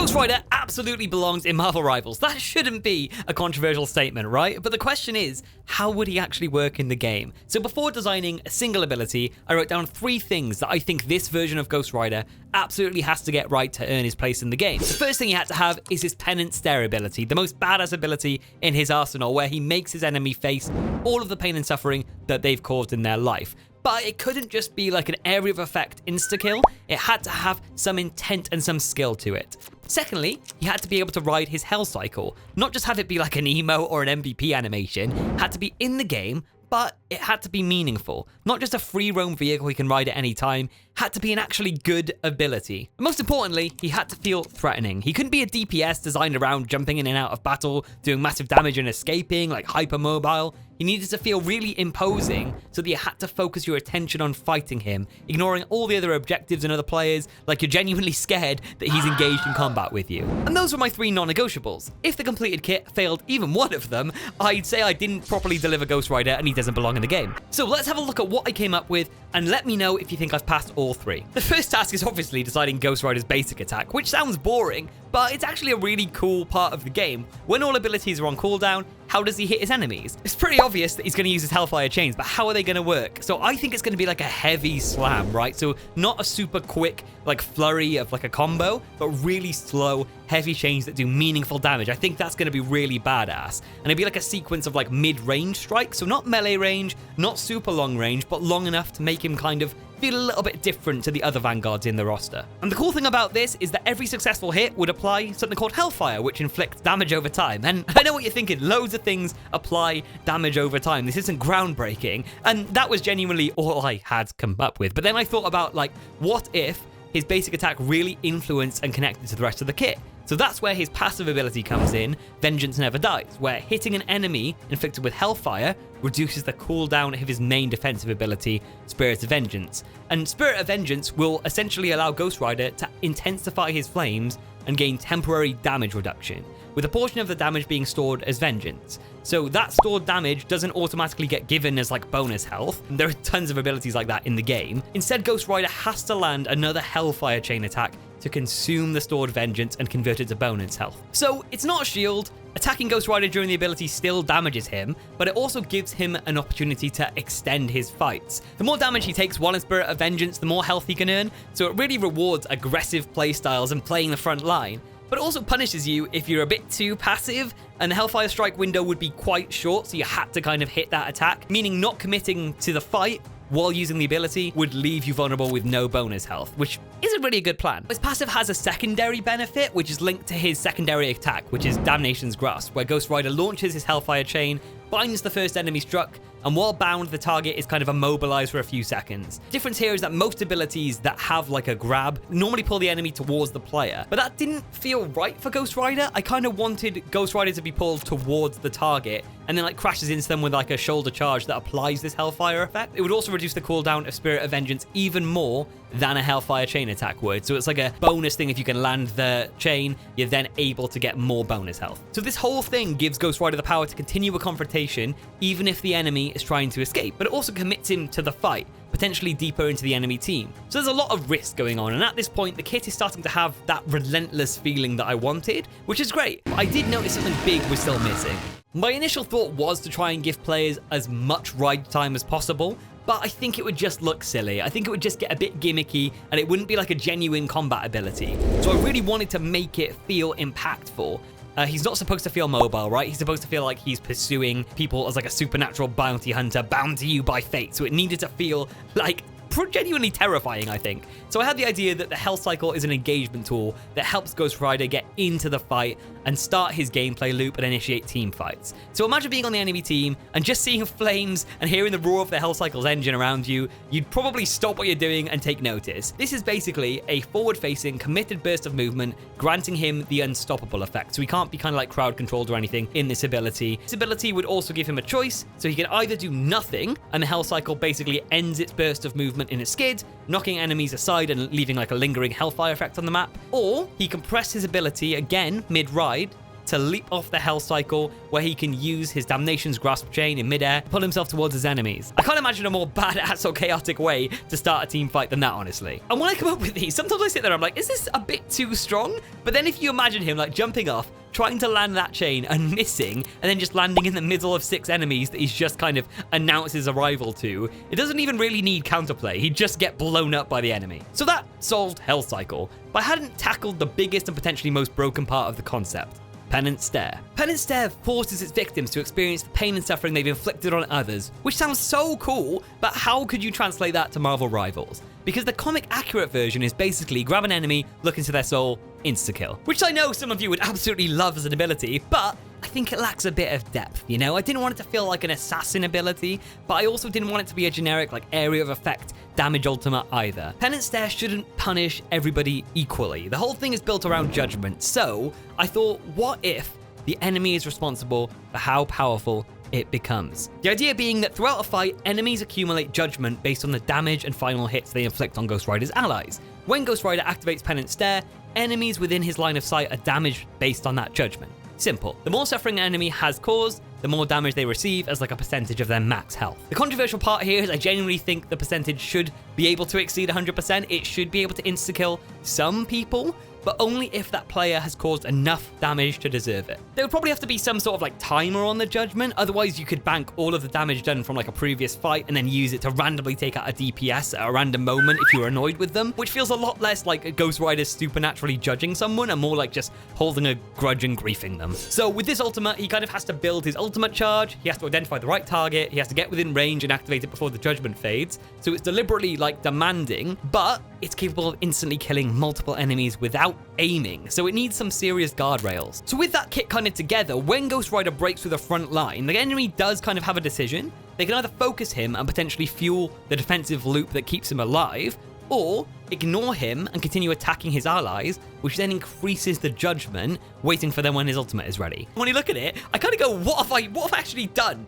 Ghost Rider absolutely belongs in Marvel Rivals. That shouldn't be a controversial statement, right? But the question is, how would he actually work in the game? So before designing a single ability, I wrote down 3 things that I think this version of Ghost Rider absolutely has to get right to earn his place in the game. The first thing he had to have is his Penance Stare ability, the most badass ability in his arsenal, where he makes his enemy face all of the pain and suffering that they've caused in their life. But it couldn't just be like an area of effect insta-kill, it had to have some intent and some skill to it. Secondly, he had to be able to ride his Hellcycle, not just have it be like an emo or an MVP animation, had to be in the game, but it had to be meaningful. Not just a free roam vehicle he can ride at any time, had to be an actually good ability. And most importantly, he had to feel threatening. He couldn't be a DPS designed around jumping in and out of battle, doing massive damage and escaping, like hypermobile. He needed to feel really imposing so that you had to focus your attention on fighting him, ignoring all the other objectives and other players, like you're genuinely scared that he's engaged in combat with you. And those were my 3 non-negotiables. If the completed kit failed even one of them, I'd say I didn't properly deliver Ghost Rider and he doesn't belong in the game. So let's have a look at what I came up with and let me know if you think I've passed all 3. The first task is obviously deciding Ghost Rider's basic attack, which sounds boring, but it's actually a really cool part of the game. When all abilities are on cooldown, how does he hit his enemies? It's pretty obvious that he's going to use his Hellfire Chains, but how are they going to work? So I think it's going to be like a heavy slam, right? So not a super quick like flurry of like a combo, but really slow, heavy chains that do meaningful damage. I think that's going to be really badass. And it'd be like a sequence of like mid-range strikes, so not melee range, not super long range, but long enough to make him kind of feel a little bit different to the other Vanguards in the roster. And the cool thing about this is that every successful hit would apply something called Hellfire, which inflicts damage over time. And I know what you're thinking, loads of things apply damage over time. This isn't groundbreaking. And that was genuinely all I had come up with. But then I thought about like, what if his basic attack really influenced and connected to the rest of the kit? So that's where his passive ability comes in, Vengeance Never Dies, where hitting an enemy inflicted with Hellfire reduces the cooldown of his main defensive ability, Spirit of Vengeance. And Spirit of Vengeance will essentially allow Ghost Rider to intensify his flames and gain temporary damage reduction, with a portion of the damage being stored as Vengeance. So that stored damage doesn't automatically get given as like bonus health. There are tons of abilities like that in the game. Instead, Ghost Rider has to land another Hellfire Chain attack to consume the stored Vengeance and convert it to bonus health. So it's not a shield. Attacking Ghost Rider during the ability still damages him, but it also gives him an opportunity to extend his fights. The more damage he takes while in Spirit of Vengeance, the more health he can earn, so it really rewards aggressive playstyles and playing the front line, but it also punishes you if you're a bit too passive, and the Hellfire Strike window would be quite short, so you had to kind of hit that attack, meaning not committing to the fight while using the ability would leave you vulnerable with no bonus health, which isn't really a good plan. His passive has a secondary benefit, which is linked to his secondary attack, which is Damnation's Grasp, where Ghost Rider launches his Hellfire Chain, binds the first enemy struck, and while bound, the target is kind of immobilized for a few seconds. The difference here is that most abilities that have like a grab normally pull the enemy towards the player, but that didn't feel right for Ghost Rider. I kind of wanted Ghost Rider to be pulled towards the target and then like crashes into them with like a shoulder charge that applies this Hellfire effect. It would also reduce the cooldown of Spirit of Vengeance even more than a Hellfire Chain attack would. So it's like a bonus thing. If you can land the chain, you're then able to get more bonus health. So this whole thing gives Ghost Rider the power to continue a confrontation even if the enemy is trying to escape, but it also commits him to the fight, potentially deeper into the enemy team. So there's a lot of risk going on, and at this point the kit is starting to have that relentless feeling that I wanted, which is great. But I did notice something big was still missing. My initial thought was to try and give players as much ride time as possible, but I think it would just look silly. I think it would just get a bit gimmicky and it wouldn't be like a genuine combat ability. So I really wanted to make it feel impactful. He's not supposed to feel mobile, right? He's supposed to feel like he's pursuing people as like a supernatural bounty hunter bound to you by fate. So it needed to feel like genuinely terrifying, I think. So I had the idea that the Hellcycle is an engagement tool that helps Ghost Rider get into the fight and start his gameplay loop and initiate team fights. So imagine being on the enemy team and just seeing flames and hearing the roar of the Hellcycle's engine around you. You'd probably stop what you're doing and take notice. This is basically a forward-facing, committed burst of movement, granting him the unstoppable effect. So he can't be kind of like crowd controlled or anything in this ability. This ability would also give him a choice, so he can either do nothing, and the Hellcycle basically ends its burst of movement in a skid, knocking enemies aside and leaving like a lingering Hellfire effect on the map, or he can press his ability again mid-ride, to leap off the Hellcycle, where he can use his Damnation's grasp chain in midair, pull himself towards his enemies. I can't imagine a more badass or chaotic way to start a team fight than that, honestly. And when I come up with these, sometimes I sit there, I'm like, is this a bit too strong? But then if you imagine him like jumping off, trying to land that chain and missing, and then just landing in the middle of 6 enemies that he's just kind of announced his arrival to, it doesn't even really need counterplay. He'd just get blown up by the enemy. So that solved Hellcycle, but I hadn't tackled the biggest and potentially most broken part of the concept. Penance Stare. Penance Stare forces its victims to experience the pain and suffering they've inflicted on others, which sounds so cool, but how could you translate that to Marvel Rivals? Because the comic accurate version is basically grab an enemy, look into their soul, insta-kill. Which I know some of you would absolutely love as an ability, but I think it lacks a bit of depth, you know? I didn't want it to feel like an assassin ability, but I also didn't want it to be a generic like area of effect damage ultimate either. Penance Stare shouldn't punish everybody equally. The whole thing is built around judgment, so I thought, what if the enemy is responsible for how powerful it becomes? The idea being that throughout a fight, enemies accumulate judgment based on the damage and final hits they inflict on Ghost Rider's allies. When Ghost Rider activates Penance Stare, enemies within his line of sight are damaged based on that judgment. Simple. The more suffering an enemy has caused, the more damage they receive as like a percentage of their max health. The controversial part here is I genuinely think the percentage should be able to exceed 100%. It should be able to insta-kill some people, but only if that player has caused enough damage to deserve it. There would probably have to be some sort of like timer on the judgment, otherwise you could bank all of the damage done from like a previous fight and then use it to randomly take out a DPS at a random moment if you were annoyed with them, which feels a lot less like a Ghost Rider supernaturally judging someone and more like just holding a grudge and griefing them. So with this ultimate, he kind of has to build his ultimate charge, he has to identify the right target, he has to get within range and activate it before the judgment fades, so it's deliberately like demanding, but it's capable of instantly killing multiple enemies without aiming, so it needs some serious guardrails. So with that kit kind of together, when Ghost Rider breaks through the front line, the enemy does kind of have a decision. They can either focus him and potentially fuel the defensive loop that keeps him alive, or ignore him and continue attacking his allies, which then increases the judgment, waiting for them when his ultimate is ready. When you look at it, I kind of go, what have I actually done?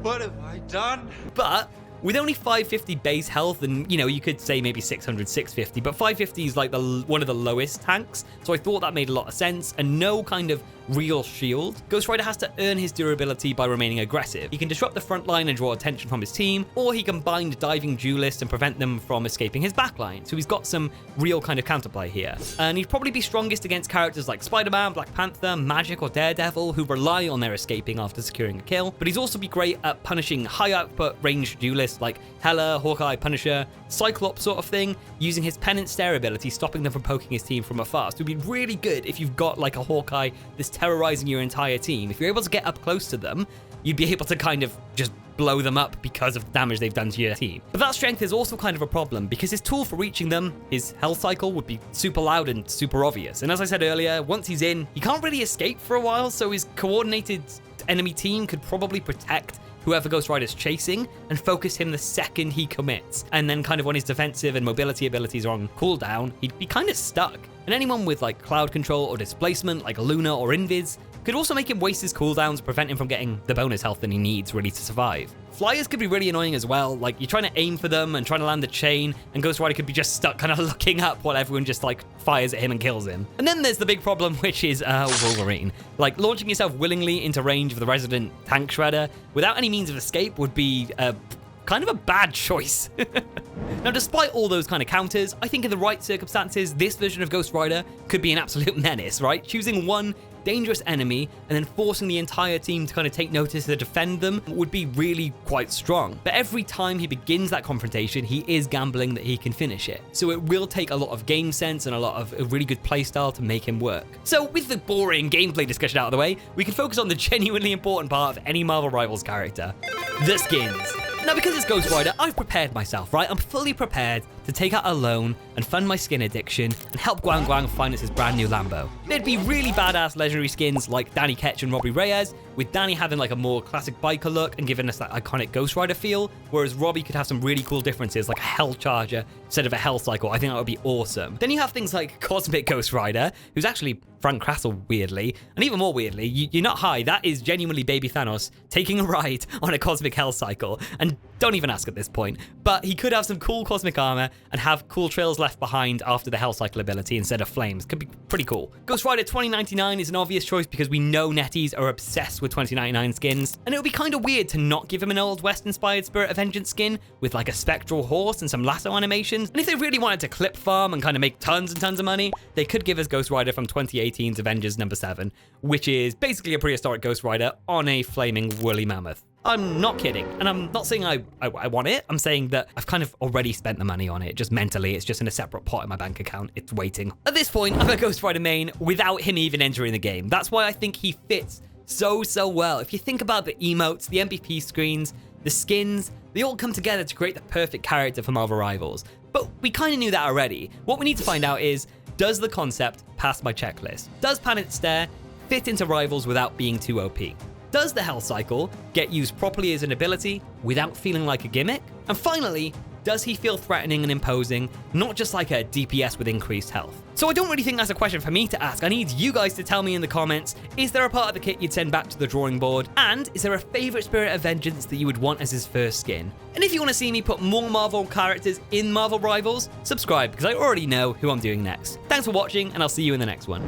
What have I done? But with only 550 base health, and you know, you could say maybe 600, 650, but 550 is like one of the lowest tanks, so I thought that made a lot of sense, and no kind of real shield. Ghost Rider has to earn his durability by remaining aggressive. He can disrupt the front line and draw attention from his team, or he can bind diving duelists and prevent them from escaping his backline, so he's got some real kind of counterplay here. And he'd probably be strongest against characters like Spider-Man, Black Panther, Magic, or Daredevil, who rely on their escaping after securing a kill, but he's also be great at punishing high output ranged duelists like Hela, Hawkeye, Punisher, Cyclops sort of thing, using his Penance Stare ability, stopping them from poking his team from afar. So it'd be really good if you've got like a Hawkeye that's terrorizing your entire team. If you're able to get up close to them, you'd be able to kind of just blow them up because of the damage they've done to your team. But that strength is also kind of a problem because his tool for reaching them, his Hellcycle, would be super loud and super obvious. And as I said earlier, once he's in, he can't really escape for a while, so his coordinated enemy team could probably protect whoever Ghost Rider's chasing and focus him the second he commits. And then kind of when his defensive and mobility abilities are on cooldown, he'd be kind of stuck. And anyone with like cloud control or displacement like Luna or Invis could also make him waste his cooldowns and prevent him from getting the bonus health that he needs really to survive. Flyers could be really annoying as well, like you're trying to aim for them and trying to land the chain, and Ghost Rider could be just stuck kind of looking up while everyone just like fires at him and kills him. And then there's the big problem, which is Wolverine. Like launching yourself willingly into range of the resident tank shredder without any means of escape would be kind of a bad choice. Now, despite all those kind of counters, I think in the right circumstances, this version of Ghost Rider could be an absolute menace, right? Choosing one dangerous enemy and then forcing the entire team to kind of take notice to defend them would be really quite strong. But every time he begins that confrontation, he is gambling that he can finish it. So it will take a lot of game sense and a lot of a really good playstyle to make him work. So with the boring gameplay discussion out of the way, we can focus on the genuinely important part of any Marvel Rivals character, the skins. Now, because it's Ghost Rider, I've prepared myself, right? I'm fully prepared to take out a loan and fund my skin addiction and help Guang Guang finance his brand new Lambo. There'd be really badass legendary skins like Danny Ketch and Robbie Reyes, with Danny having like a more classic biker look and giving us that iconic Ghost Rider feel, whereas Robbie could have some really cool differences like a Hell Charger instead of a Hellcycle. I think that would be awesome. Then you have things like Cosmic Ghost Rider, who's actually Frank Castle, weirdly, and even more weirdly, you're not high, that is genuinely Baby Thanos taking a ride on a Cosmic Hellcycle, and Don't even ask at this point. But he could have some cool cosmic armor and have cool trails left behind after the Hellcycle ability instead of flames. Could be pretty cool. Ghost Rider 2099 is an obvious choice because we know netties are obsessed with 2099 skins, and it would be kind of weird to not give him an Old West-inspired Spirit of Vengeance skin with like a spectral horse and some lasso animations. And if they really wanted to clip farm and kind of make tons and tons of money, they could give us Ghost Rider from 2018's Avengers #7, which is basically a prehistoric Ghost Rider on a flaming woolly mammoth. I'm not kidding, and I'm not saying I want it. I'm saying that I've kind of already spent the money on it, just mentally. It's just in a separate pot in my bank account. It's waiting. At this point, I'm a Ghost Rider main without him even entering the game. That's why I think he fits so well. If you think about the emotes, the MVP screens, the skins, they all come together to create the perfect character for Marvel Rivals. But we kind of knew that already. What we need to find out is, does the concept pass my checklist? Does Penance Stare fit into Rivals without being too OP? Does the Hellcycle get used properly as an ability without feeling like a gimmick? And finally, does he feel threatening and imposing, not just like a DPS with increased health? So I don't really think that's a question for me to ask. I need you guys to tell me in the comments, is there a part of the kit you'd send back to the drawing board? And is there a favorite Spirit of Vengeance that you would want as his first skin? And if you want to see me put more Marvel characters in Marvel Rivals, subscribe because I already know who I'm doing next. Thanks for watching, and I'll see you in the next one.